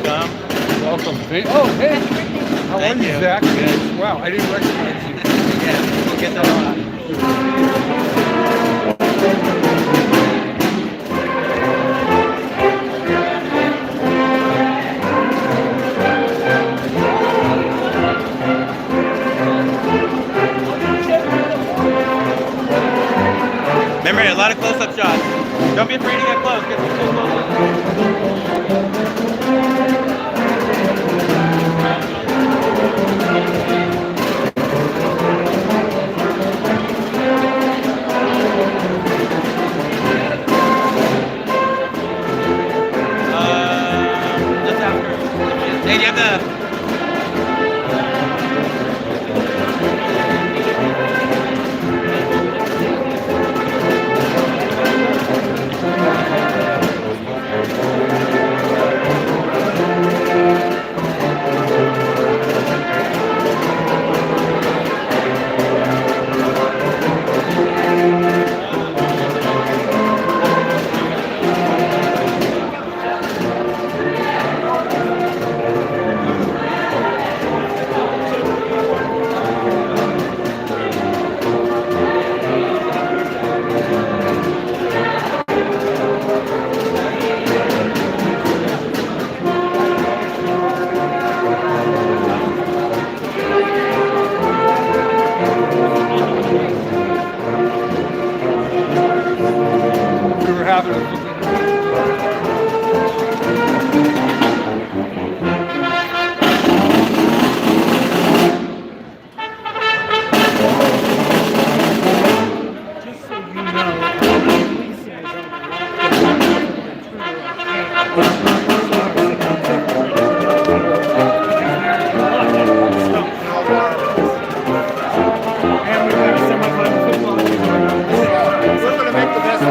welcome. Welcome. Oh, hey. How are Thank you, you. Zach? Good. Wow, I didn't recognize you. Yeah, we'll get that on. Remember, a lot of close-up shots. Don't be afraid to get close. Get too close. Just after. Hey, do you have the... We were having a Just so you know, Lisa is on and we have semifinal football. We're going to make the best of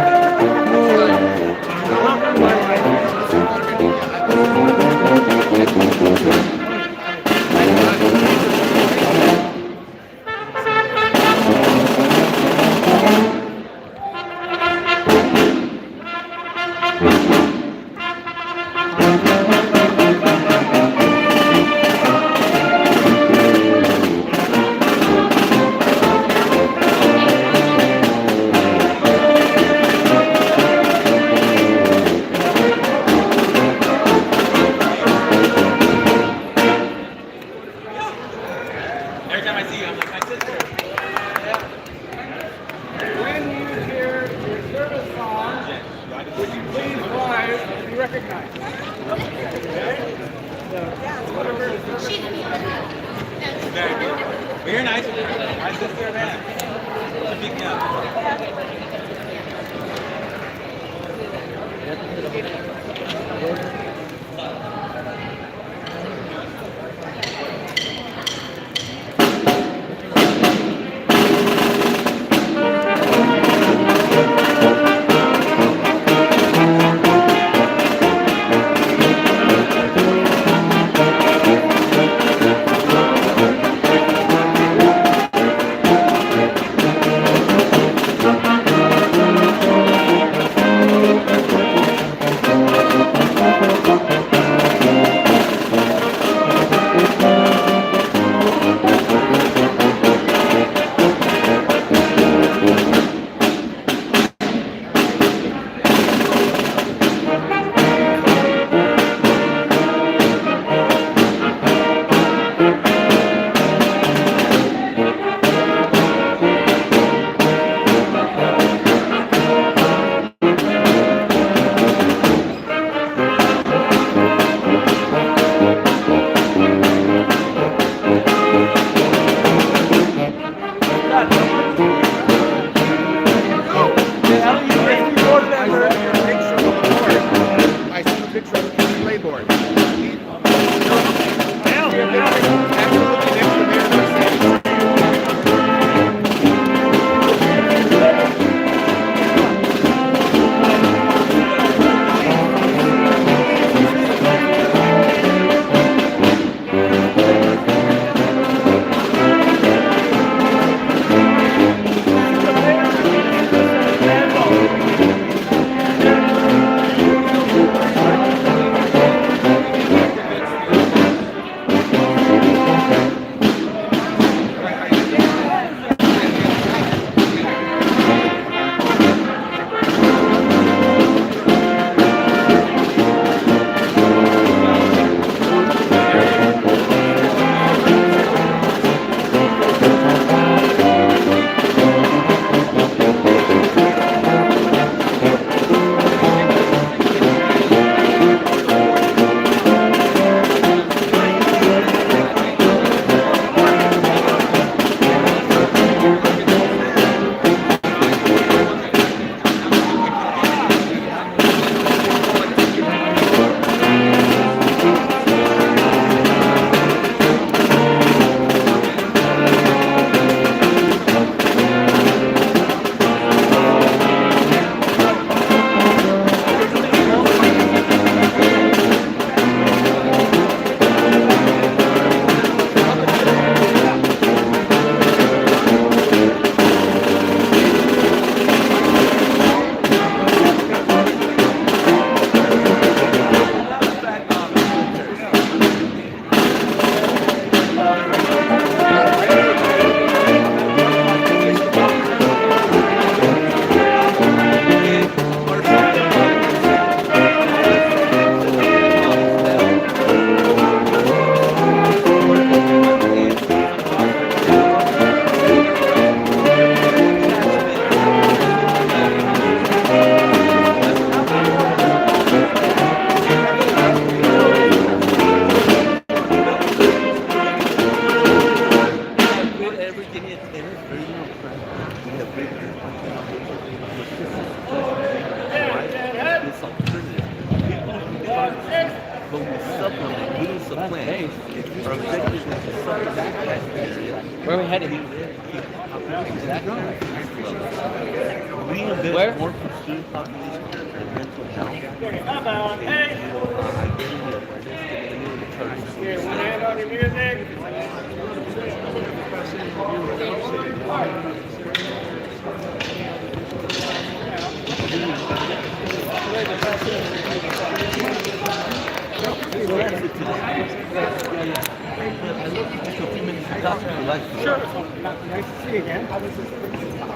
Every time I see you, I'm like, my sister. When you hear your service song, would you please rise and be recognized? Very good. But you're nice. My sister, man. She'll pick me up. I see a picture of the playboard. but we supplement, we don't supplant. Our objective is to supplement that area. Where are we headed? Exactly. We invest more for student population and mental health. Identity of Here, one hand on your music. Sure. Nice to see you again.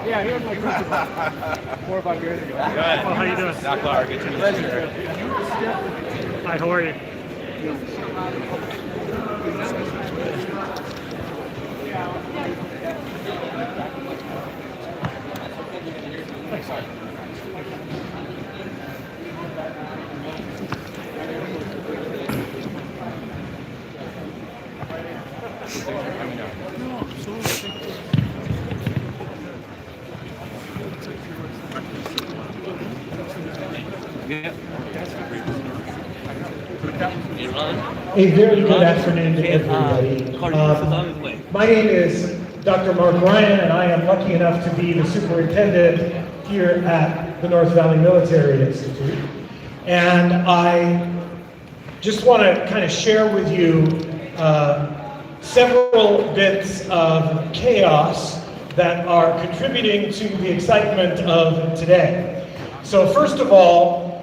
Yeah, here's my principal. 4 or 5 years ago. Good. How you doing? Doc Lauer, good to meet you. Hi, how are you? A very good afternoon to everybody. My name is Dr. Mark Ryan, and I am lucky enough to be the superintendent here at the North Valley Military Institute. And I just want to kind of share with you several bits of chaos that are contributing to the excitement of today. So first of all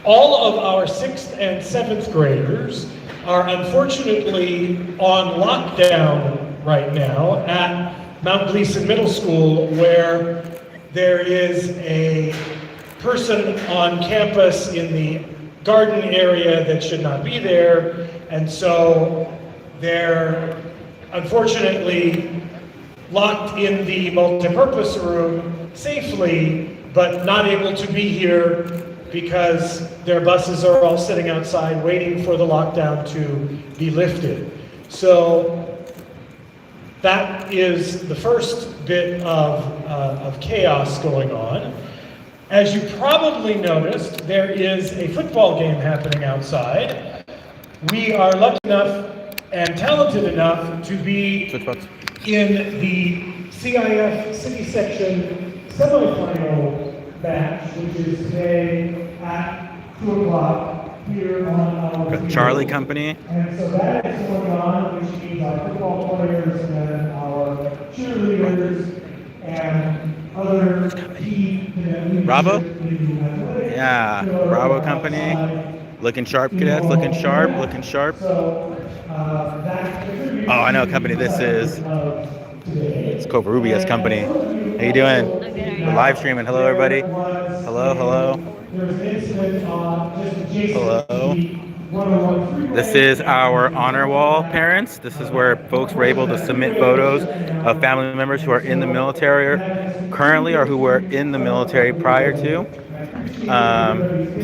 of our 6th and 7th graders are unfortunately on lockdown right now at Mount Gleason Middle School, where there is a person on campus in the garden area that should not be there, and so they're unfortunately locked in the multipurpose room safely, but not able to be here because their buses are all sitting outside waiting for the lockdown to be lifted. So that is the first bit of chaos going on. As you probably noticed, there is a football game happening outside. We are lucky enough and talented enough to be in the CIF City Section semifinal match, which is today at 2 o'clock here on our Got Charlie Company. And so that is going on, which means our football players and our cheerleaders and other key Bravo? Yeah, Bravo Company. Looking sharp, cadets, looking sharp, looking sharp. Oh, I know what company this is. It's Covarrubias Company. How you doing? We're live streaming. Hello, everybody. Hello, hello. Hello. This is our honor wall, parents. This is where folks were able to submit photos of family members who are in the military currently or who were in the military prior to.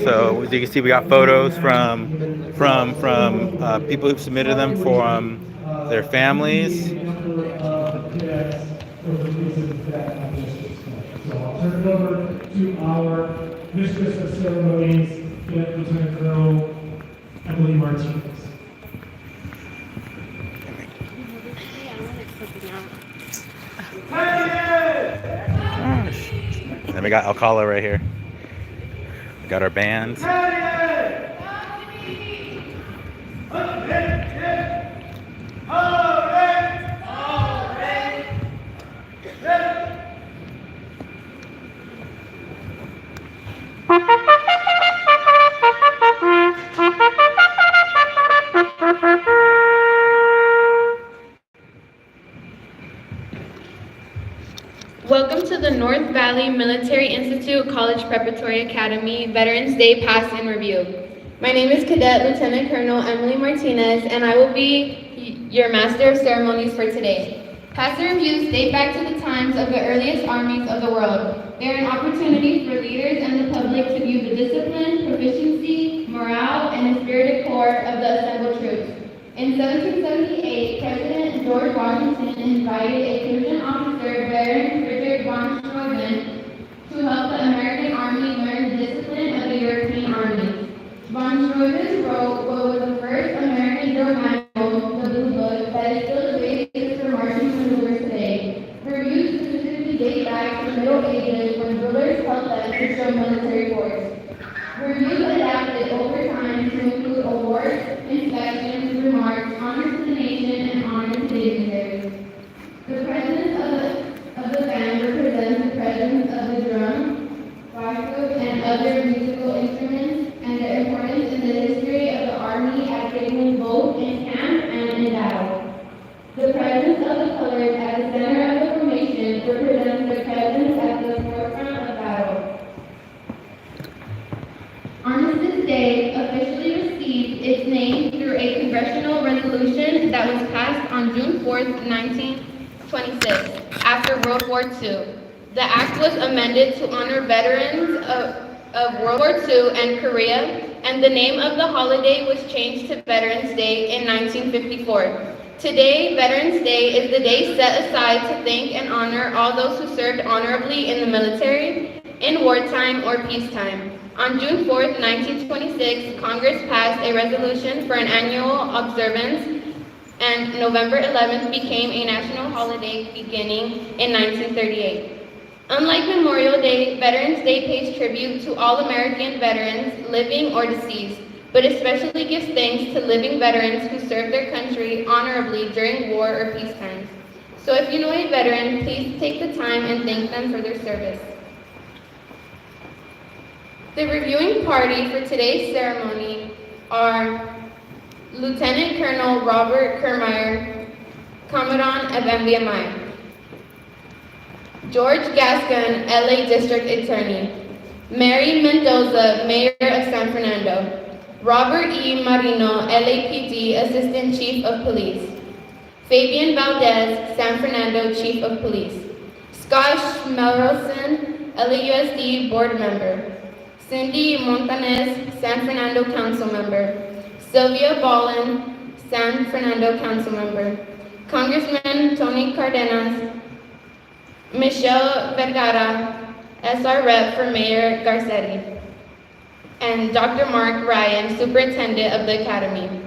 So as you can see, we got photos from people who've submitted them from their families. So I'll turn it over to our Mistress of Ceremonies, Lieutenant Colonel Emily Martinez. Then we got Alcala right here. We got our bands. Welcome to the North Valley Military Institute College Preparatory Academy Veterans Day Pass and Review. My name is Cadet Lieutenant Colonel Emily Martinez, and I will be your Master of Ceremonies for today. Pass and reviews date back to the times of the earliest armies of the world. They are an opportunity for leaders and the public to view the discipline, proficiency, morale, and spirited core of the assembled troops. In 1778, President George Washington invited a Prussian officer, Baron Friedrich von Steuben, to help the American Army learn the discipline of the European armies. Von Steuben wrote what was the first American drill manual, the Blue Book, that is still the basis for marching maneuvers today. Reviews specifically date back to the Middle Ages when drillers held them to show military force. Reviews adapted over time to include awards, inspections, remarks, honors to the nation, and honors to dignitaries. The presence of the band represents the presence of the drum, flute, and other musical instruments, and their importance in the history of the Army as signaling both in camp and in battle. The presence of the colors at the center of the formation represents the presence at the forefront of battle. Armistice Day officially received its name through a congressional resolution that was passed on June 4th, 1926, after World War II. The act was amended to honor veterans of World War II and Korea, and the name of the holiday was changed to Veterans Day in 1954. Today, Veterans Day is the day set aside to thank and honor all those who served honorably in the military, in wartime or peacetime. On June 4th, 1926, Congress passed a resolution for an annual observance, and November 11th became a national holiday beginning in 1938. Unlike Memorial Day, Veterans Day pays tribute to all American veterans, living or deceased, but especially gives thanks to living veterans who served their country honorably during war or peace times. So if you know a veteran, please take the time and thank them for their service. The reviewing party for today's ceremony are Lieutenant Colonel Robert Kermeyer, Commandant of MVMI. George Gascon, LA District Attorney. Mary Mendoza, Mayor of San Fernando. Robert E. Marino, LAPD Assistant Chief of Police. Fabian Valdez, San Fernando Chief of Police. Scott Schmelrosen, LAUSD Board Member. Cindy Montanez, San Fernando Council Member. Sylvia Ballin, San Fernando Council Member. Congressman Tony Cardenas. Michelle Vergara, SR Rep for Mayor Garcetti. And Dr. Mark Ryan, Superintendent of the Academy.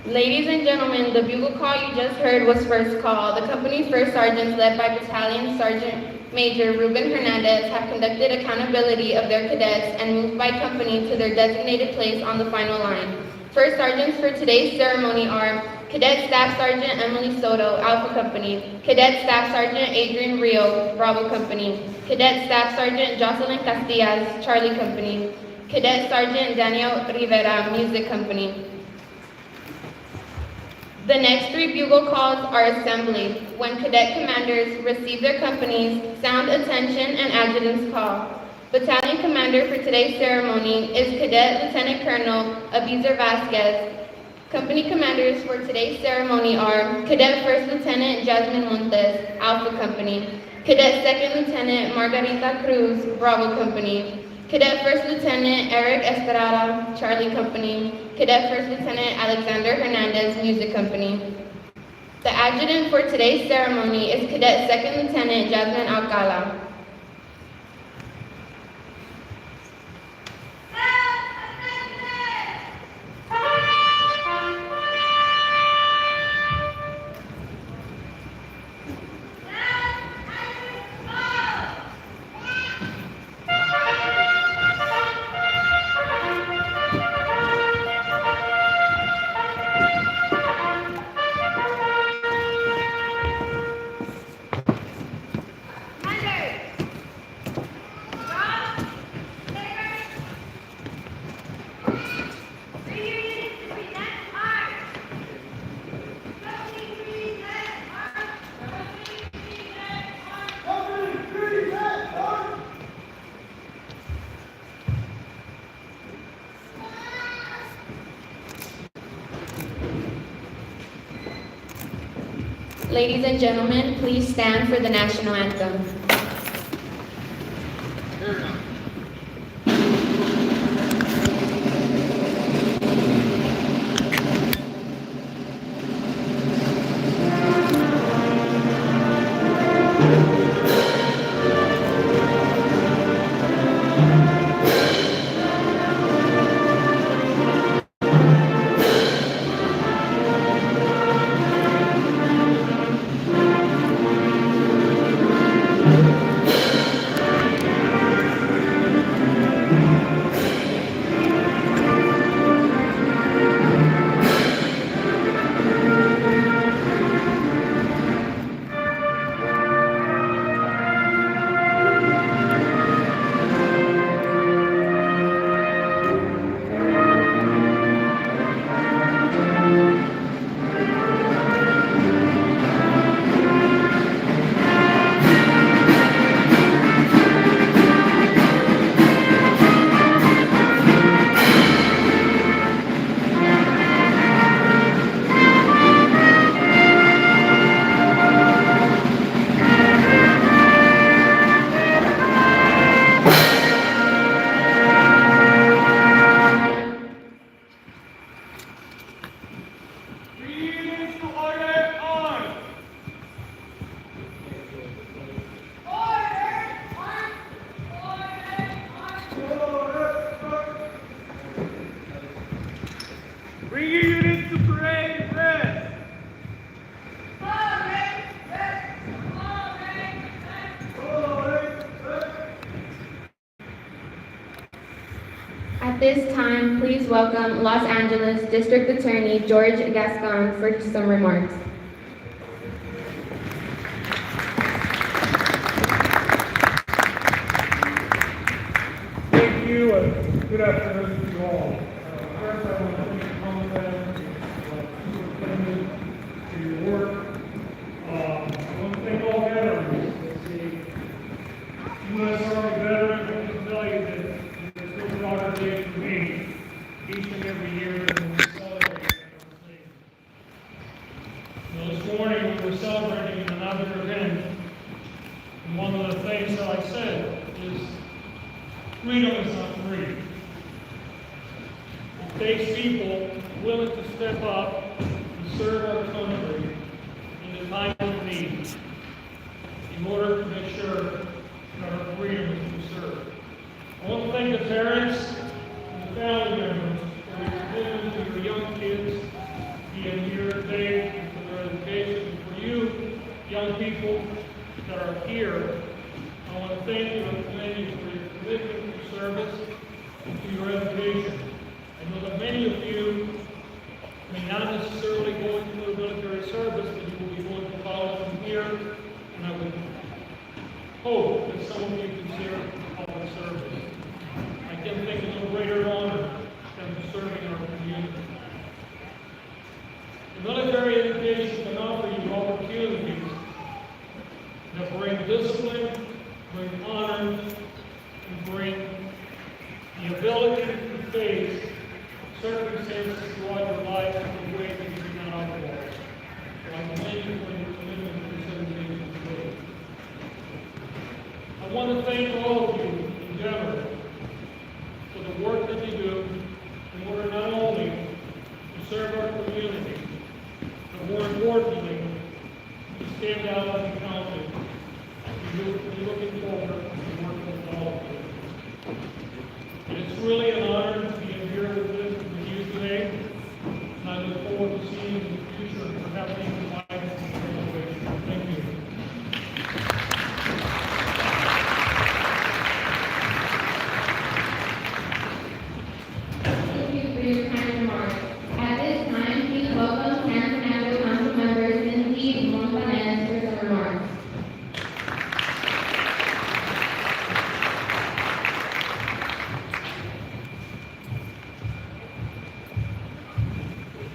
Ladies and gentlemen, the bugle call you just heard was first call. The company's first sergeants, led by Battalion Sergeant Major Ruben Hernandez, have conducted accountability of their cadets and moved by company to their designated place on the final line. First sergeants for today's ceremony are Cadet Staff Sergeant Emily Soto, Alpha Company. Cadet Staff Sergeant Adrian Rio, Bravo Company. Cadet Staff Sergeant Jocelyn Castillas, Charlie Company. Cadet Sergeant Daniel Rivera, Music Company. The next three bugle calls are assembly, when cadet commanders receive their companies, sound attention, and adjutant's call. Battalion commander for today's ceremony is Cadet Lieutenant Colonel Abizer Vasquez. Company commanders for today's ceremony are Cadet First Lieutenant Jasmine Montes, Alpha Company. Cadet Second Lieutenant Margarita Cruz, Bravo Company. Cadet First Lieutenant Eric Estrada, Charlie Company. Cadet First Lieutenant Alexander Hernandez, Music Company. The adjutant for today's ceremony is Cadet Second Lieutenant Jasmine Alcala. Ladies and gentlemen, please stand for the national anthem. Bring your units to parade, red. At this time, please welcome Los Angeles District Attorney George Gascon for some remarks. Thank you, and good afternoon to you all. First, I want to thank Congress, superintendent, for your work. I want to thank all veterans. The U.S. Army veterans, I can tell you that it's a real honor day for me, each and every year when we celebrate our thing. This morning, we were celebrating another event, and one of the things that I said is, freedom is not free. It takes people willing to step up and serve our country in the time of need in order to make sure that our freedom is preserved. I want to thank the parents and the family members for your commitment to your young kids being here today and for their education. And for you, young people that are here, I want to thank you and commend you for your commitment to service and to your education. I know that many of you may not necessarily go into the military service, but you will be going to college from here, and I would hope that some of you consider public service. I can't think of no greater honor than serving our community. The military education can offer you opportunities that bring discipline, bring honor, and bring the ability to face circumstances throughout your life in a way that you do not otherwise. So I commend you for your commitment to this education today. I want to thank all of you in general for the work that you do in order not only to serve our community, but more importantly, to stand out and be counted. We're looking forward to working with all of you. And it's really an honor to be here with you today, and I look forward to seeing you in the future and perhaps even inviting you to graduation. Thank you. Thank you for your kind remarks. At this time, please welcome San Fernando Council members Lindsay Montanez for some remarks.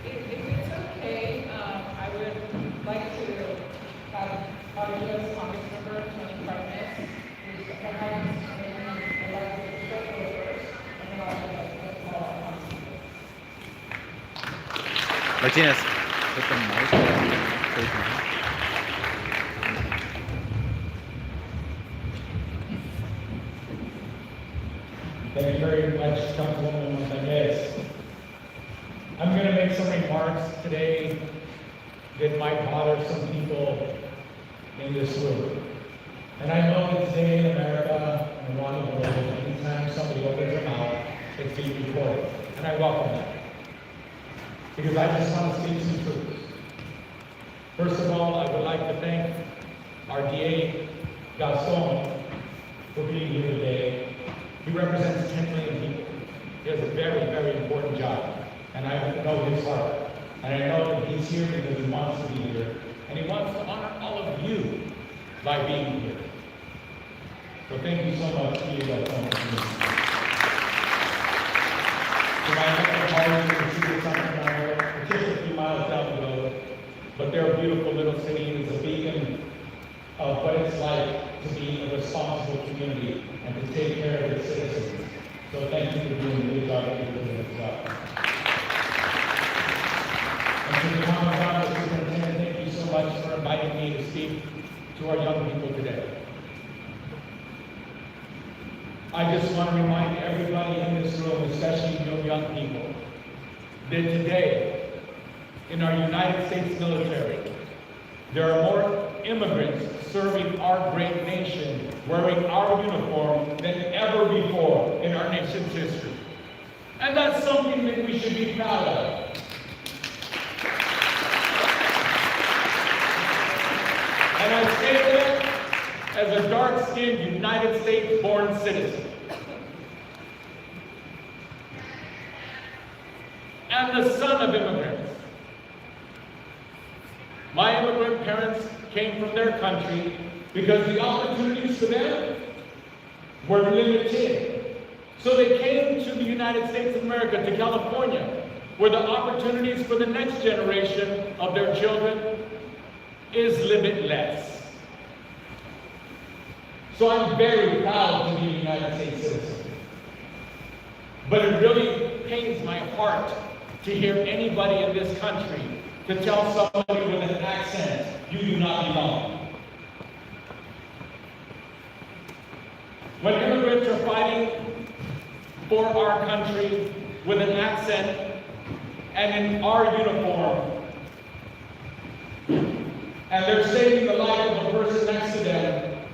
If it's okay, I would like to have our U.S. Congressmember Tony Cardenas, who's perhaps in the legislature first, and then I'll have a call. Martinez, put the mic. Thank you very much, Councilwoman Montañez. I'm going to make some remarks today that might bother some people in this room. And I know that today in America and around the world, anytime somebody opens their mouth, it's being recorded. And I welcome that. Because I just want to speak some truth. First of all, I would like to thank our DA, Gaston, for being here today. He represents 10 million people. He has a very, very important job. And I know his heart. And I know that he's here because he wants to be here. And he wants to honor all of you by being here. So thank you so much to you, Gaston, for being here. To my other colleagues in the city of Santa Clara, it's just a few miles down the road, but they're a beautiful little city. It's a beacon of what it's like to be a responsible community and to take care of its citizens. So thank you for doing a good job that you're doing as well. And to the Commandant, the Superintendent, thank you so much for inviting me to speak to our young people today. I just want to remind everybody in this room, especially you young people, that today, in our United States military, there are more immigrants serving our great nation, wearing our uniform than ever before in our nation's history. And that's something that we should be proud of. And I say that as a dark-skinned United States-born citizen. And the son of immigrants. My immigrant parents came from their country because the opportunities for them were limited. So they came to the United States of America, to California, where the opportunities for the next generation of their children is limitless. So I'm very proud to be a United States citizen. But it really pains my heart to hear anybody in this country to tell somebody with an accent, you do not belong. When immigrants are fighting for our country with an accent and in our uniform, and they're saving the life of the person next to them,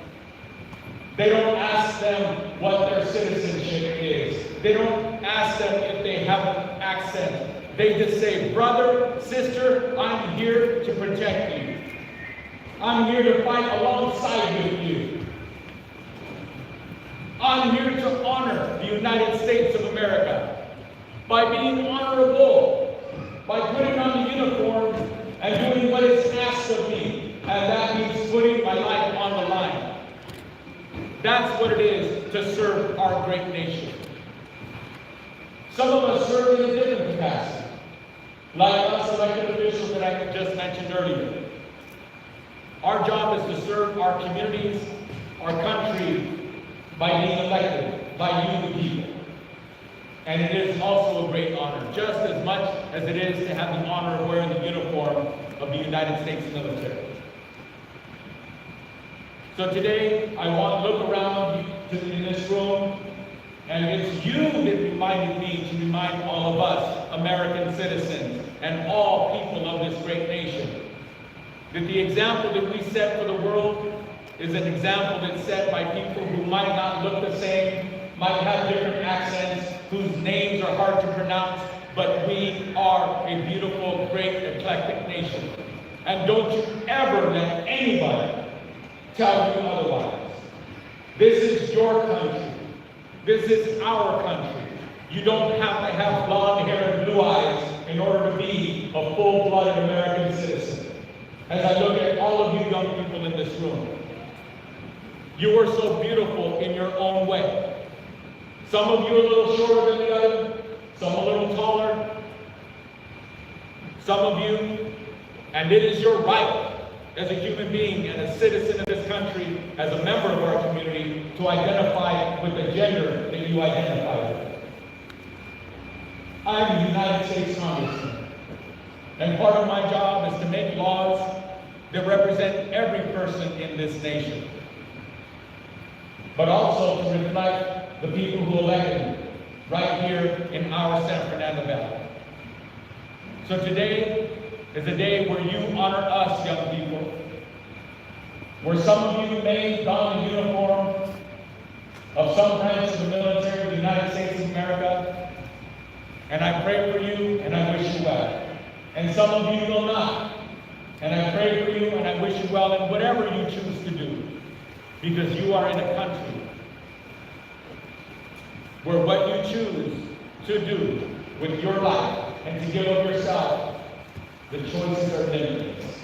they don't ask them what their citizenship is. They don't ask them if they have an accent. They just say, brother, sister, I'm here to protect you. I'm here to fight alongside with you. I'm here to honor the United States of America by being honorable, by putting on the uniform and doing what is asked of me. And that means putting my life on the line. That's what it is to serve our great nation. Some of us serve in a different capacity. Like us elected officials that I just mentioned earlier. Our job is to serve our communities, our country, by being elected, by you the people. And it is also a great honor, just as much as it is to have the honor of wearing the uniform of the United States military. So today, I want to look around in this room, and it's you that reminded me to remind all of us, American citizens, and all people of this great nation, that the example that we set for the world is an example that's set by people who might not look the same, might have different accents, whose names are hard to pronounce, but we are a beautiful, great, eclectic nation. And don't you ever let anybody tell you otherwise. This is your country. This is our country. You don't have to have blonde hair and blue eyes in order to be a full-blooded American citizen. As I look at all of you young people in this room, you are so beautiful in your own way. Some of you are a little shorter than the other, some a little taller. Some of you, and it is your right as a human being and a citizen of this country, as a member of our community, to identify with the gender that you identify with. I'm a United States Congressman, and part of my job is to make laws that represent every person in this nation, but also to reflect the people who elected me. right here in our San Fernando Valley. So today is a day where you honor us, young people, where some of you may don the uniform of some branch of the military of the United States of America, and I pray for you and I wish you well. And some of you will not, and I pray for you and I wish you well in whatever you choose to do, because you are in a country where what you choose to do with your life and to give of yourself, the choices are limitless.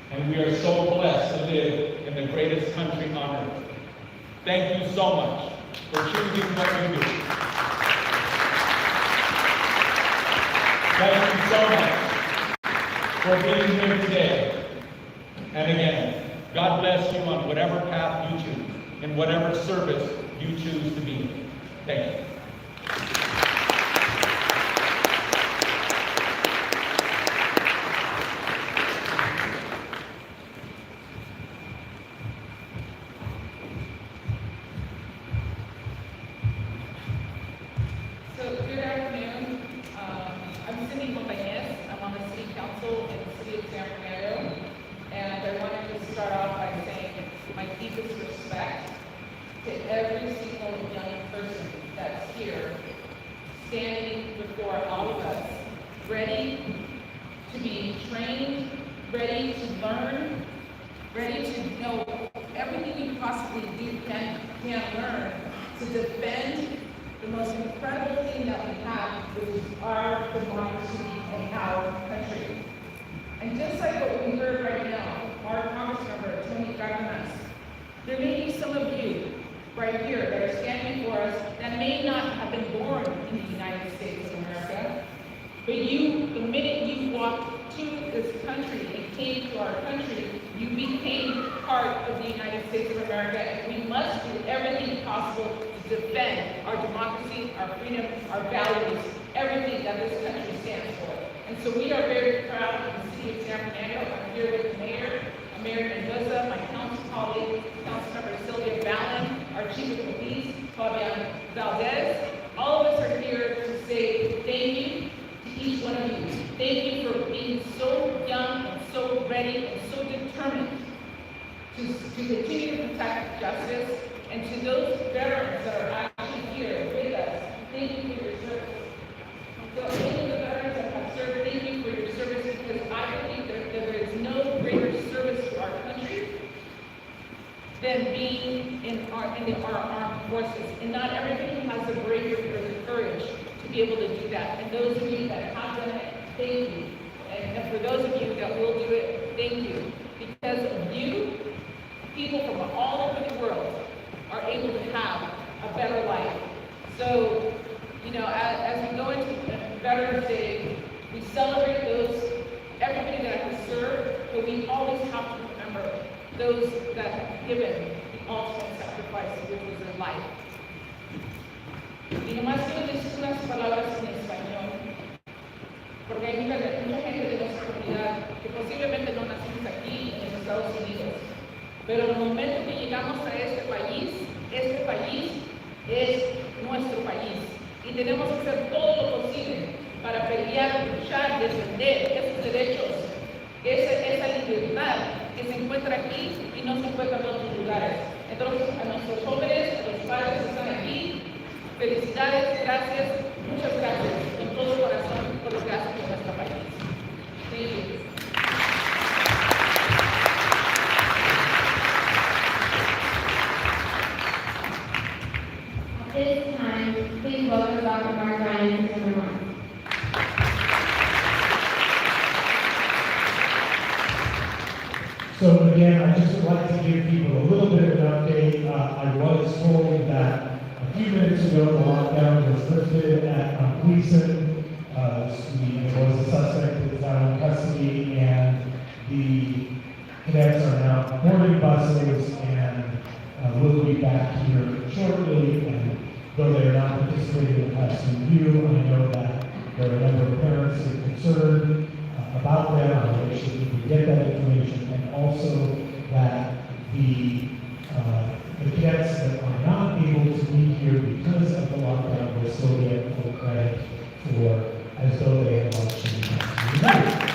And we are so blessed to live in the greatest country on earth. Thank you so much for choosing what you do. Thank you so much for being here today. And again, God bless you on whatever path you choose, in whatever service you choose to be in. Thank you. So, good afternoon. I'm Cindy Montañez. I'm on the City Council in the City of San Fernando. And I wanted to start off by saying my deepest respect to every single young person that's here, standing before all of us, ready to be trained, ready to learn, ready to know everything you possibly can learn to defend the most incredible thing that we have, which is our democracy and our country. And just like what we heard right now, our Congressmember, Tony Cardenas, there may be some of you right here that are standing before us that may not have been born in the United States of America, but you, the minute you walked to this country and came to our country, you became part of the United States of America, and we must do everything possible to defend our democracy, our freedom, our values, everything that this country stands for. And so we are very proud of the City of San Fernando. I'm here with the Mayor, Mayor Mendoza, my council colleague, Councilmember Sylvia Ballin, our Chief of Police, Fabian Valdez. All of us are here to say thank you to each one of you. Thank you for being so young and so ready and so determined to continue to protect justice. And to those veterans that are actually here with us, thank you for your service. So any of the veterans that have served, thank you for your service, because I believe that there is no greater service to our country than being in our armed forces. And not everybody has the bravery or the courage to be able to do that. And those of you that have done it, thank you. And for those of you that will do it, thank you. Because of you, people from all over the world are able to have a better life. So, you know, as we go into Veterans Day, we celebrate everybody that has served, but we always have to remember those that have given the ultimate sacrifice, which was their life. Y nomás quiero decir unas palabras en español, porque hay mucha gente de nuestra comunidad que posiblemente no nacimos aquí en los Estados Unidos, pero en el momento que llegamos a este país es nuestro país y tenemos que hacer todo lo posible para pelear, luchar, defender esos derechos, esa libertad que se encuentra aquí y no se encuentra en otros lugares. Entonces, a nuestros jóvenes, a los padres que están aquí, felicidades, gracias, muchas gracias, con todo corazón por lo que hacen por nuestro país. Thank you. At this time, please welcome Dr. Mark Ryan to his remarks. So again, I just would like to give people a little bit of an update. I was told that a few minutes ago the lockdown was lifted at Mount Gleason. There was a suspect that was out in custody, and the cadets are now boarding buses and will be back here shortly. And though they are not participating in class review, I know that there are a number of parents that are concerned about them. I wish that we could get that information, and also that the the cadets that are not able to be here because of the lockdown will still get full credit for as though they had watched the match.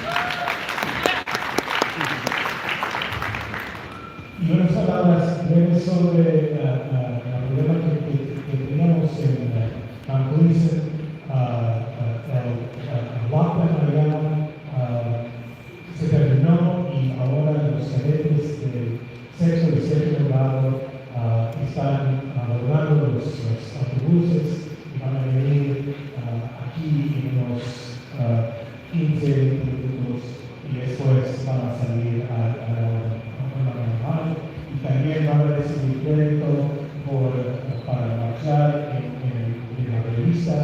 Y unas palabras breves sobre el problema que teníamos en Mount Gleason, el lockdown allá se terminó y ahora los cadetes de sexto y séptimo grado están abordando los autobuses y van a venir aquí en los 15 minutos y después van a salir a la hora normal y también van a recibir crédito para marchar en la revista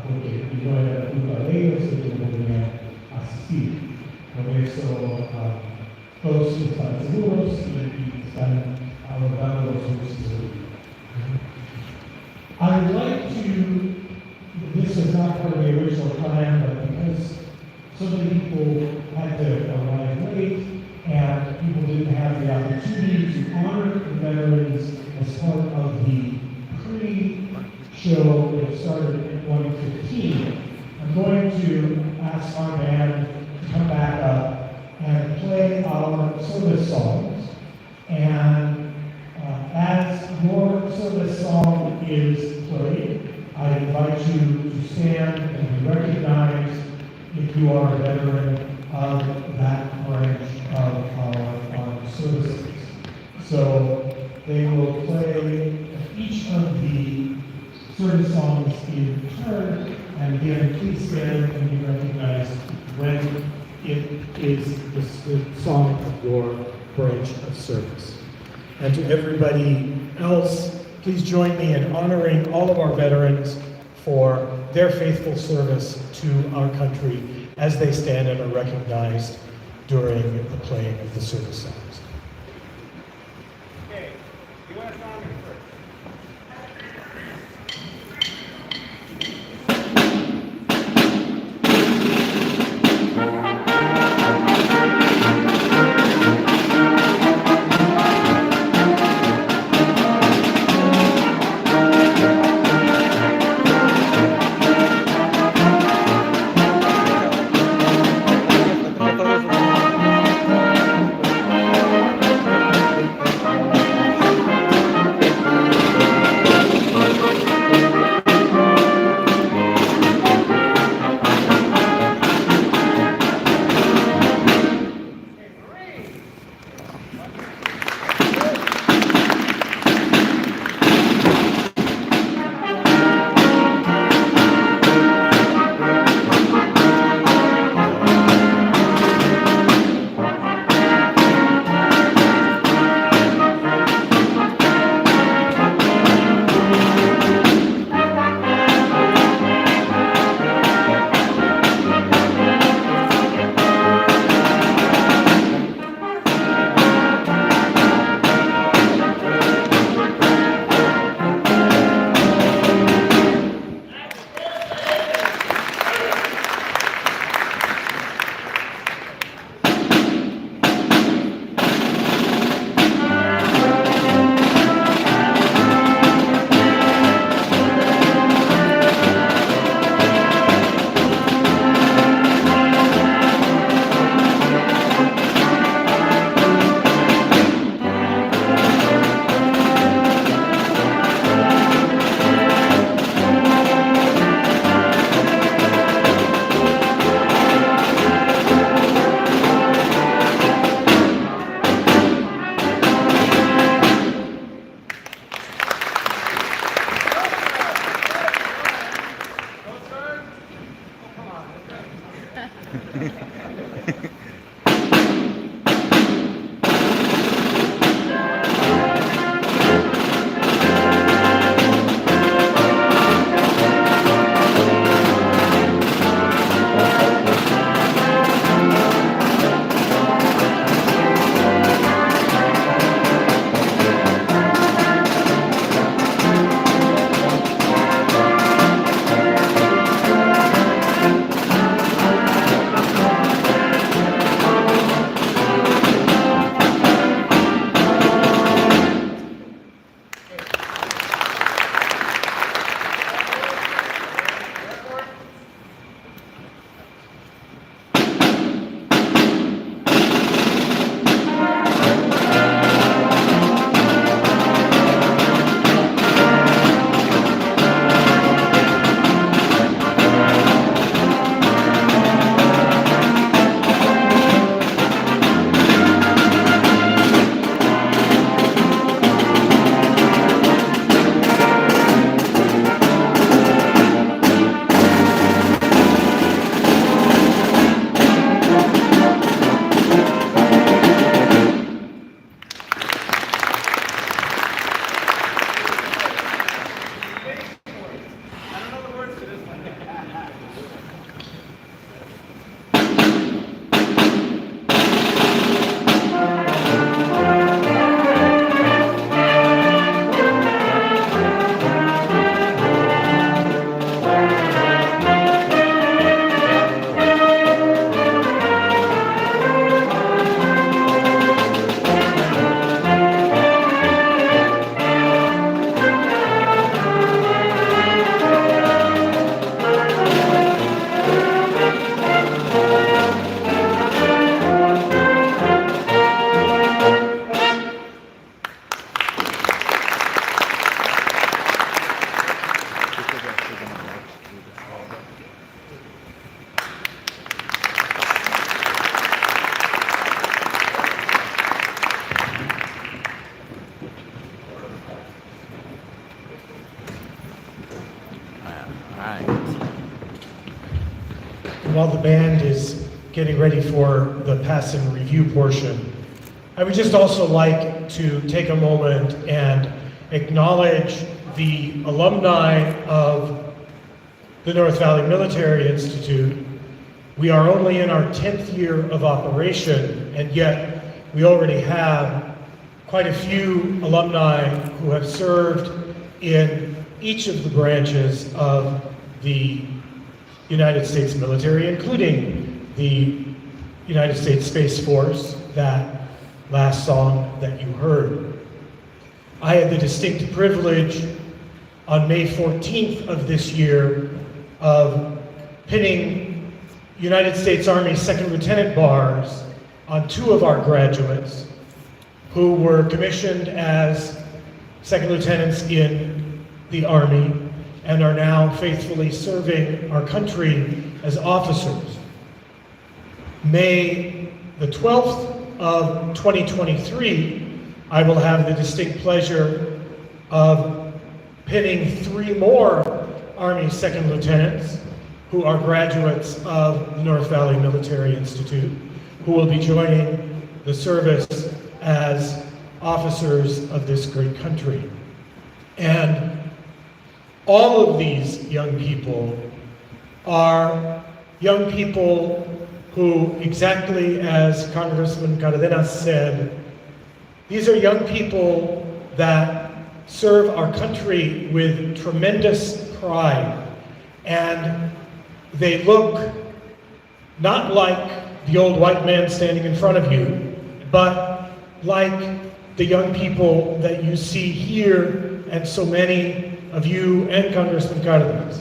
porque no era culpa de ellos que no podían asistir. Por eso todos están seguros y están abordando los usos. I would like to, this was not part of the original plan, but because so many people had to arrive late and people didn't have the opportunity to honor the veterans as part of the pre-show that started at 1:15, I'm going to ask our band to come back up and play our service songs. And as your service song is played, I invite you to stand and be recognized if you are a veteran of that branch of our armed services. So they will play each of the service songs in turn, and again, please stand and be recognized when it is the song of your branch of service. And to everybody else, please join me in honoring all of our veterans for their faithful service to our country as they stand and are recognized during the playing of the service songs. Okay, U.S. Army first. while the band is getting ready for the pass and review portion, I would just also like to take a moment and acknowledge the alumni of the North Valley Military Institute. We are only in our 10th year of operation, and yet we already have quite a few alumni who have served in each of the branches of the United States military, including the United States Space Force, that last song that you heard. I had the distinct privilege on May 14th of this year of pinning United States Army Second Lieutenant bars on 2 of our graduates who were commissioned as second lieutenants in the Army and are now faithfully serving our country as officers. May the 12th of 2023, I will have the distinct pleasure of pinning 3 more Army second lieutenants who are graduates of the North Valley Military Institute, who will be joining the service as officers of this great country. And all of these young people are young people who, exactly as Congressman Cardenas said, these are young people that serve our country with tremendous pride. And they look not like the old white man standing in front of you, but like the young people that you see here, and so many of you and Congressman Cardenas.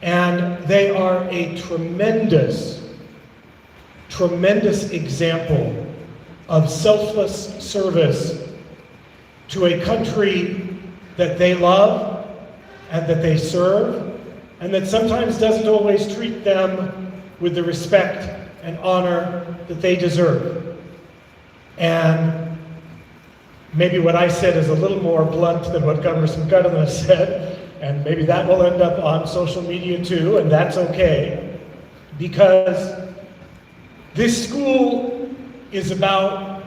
And they are a tremendous example of selfless service to a country that they love and that they serve, and that sometimes doesn't always treat them with the respect and honor that they deserve. And maybe what I said is a little more blunt than what Congressman Cardenas said, and maybe that will end up on social media too, and that's okay, because this school is about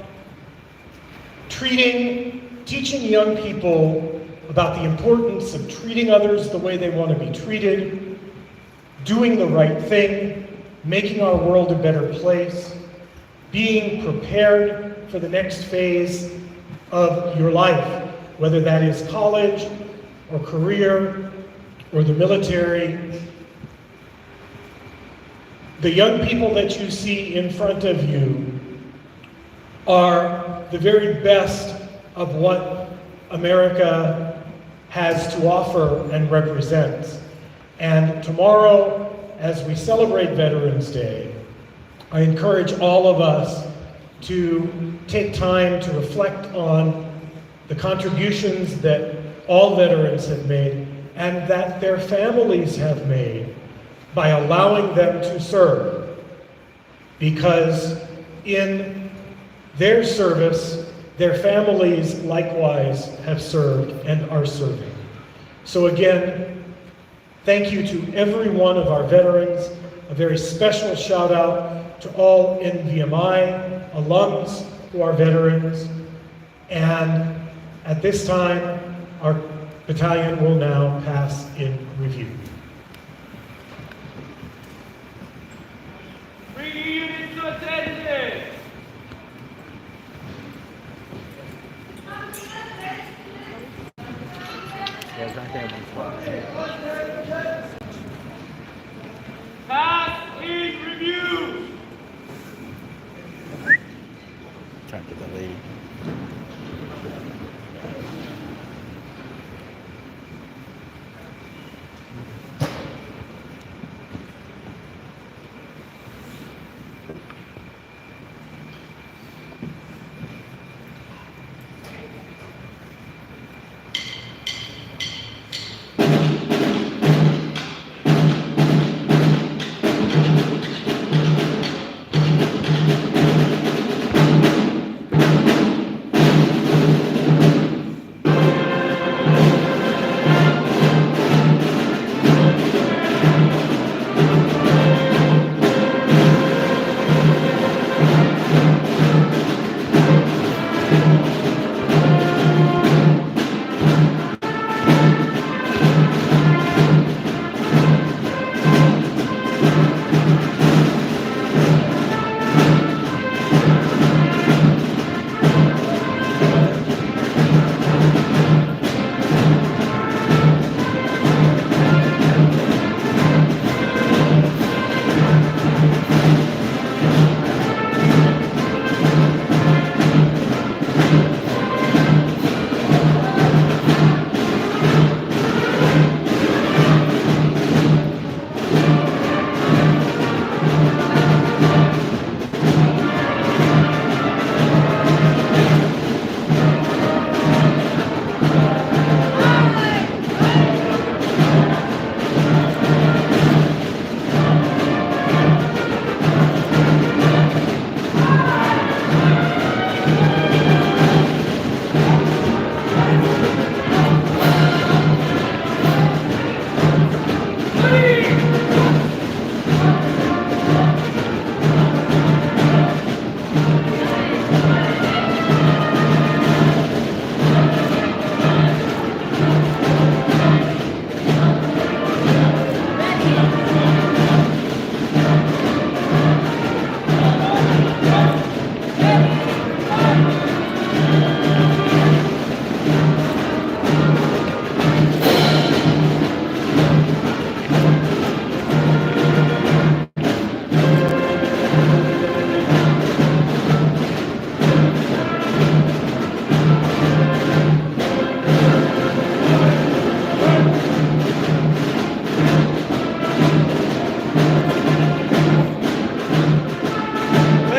teaching young people about the importance of treating others the way they want to be treated, doing the right thing, making our world a better place, being prepared for the next phase of your life, whether that is college or career or the military. The young people that you see in front of you are the very best of what America has to offer and represents. And tomorrow, as we celebrate Veterans Day, I encourage all of us to take time to reflect on the contributions that all veterans have made and that their families have made by allowing them to serve. Because in their service, their families likewise have served and are serving. So again, thank you to every one of our veterans. A very special shout out to all NVMI alums who are veterans. And at this time, our battalion will now pass in review. Bring your units to attention. Pass in review. Trying to get that lady.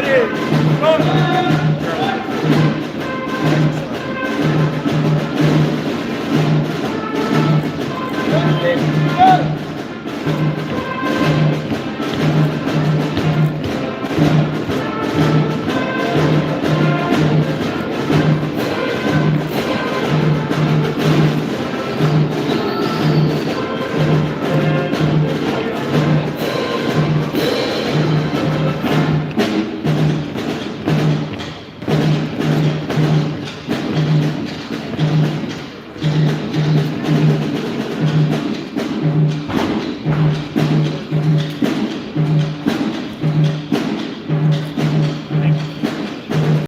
Ready? Go.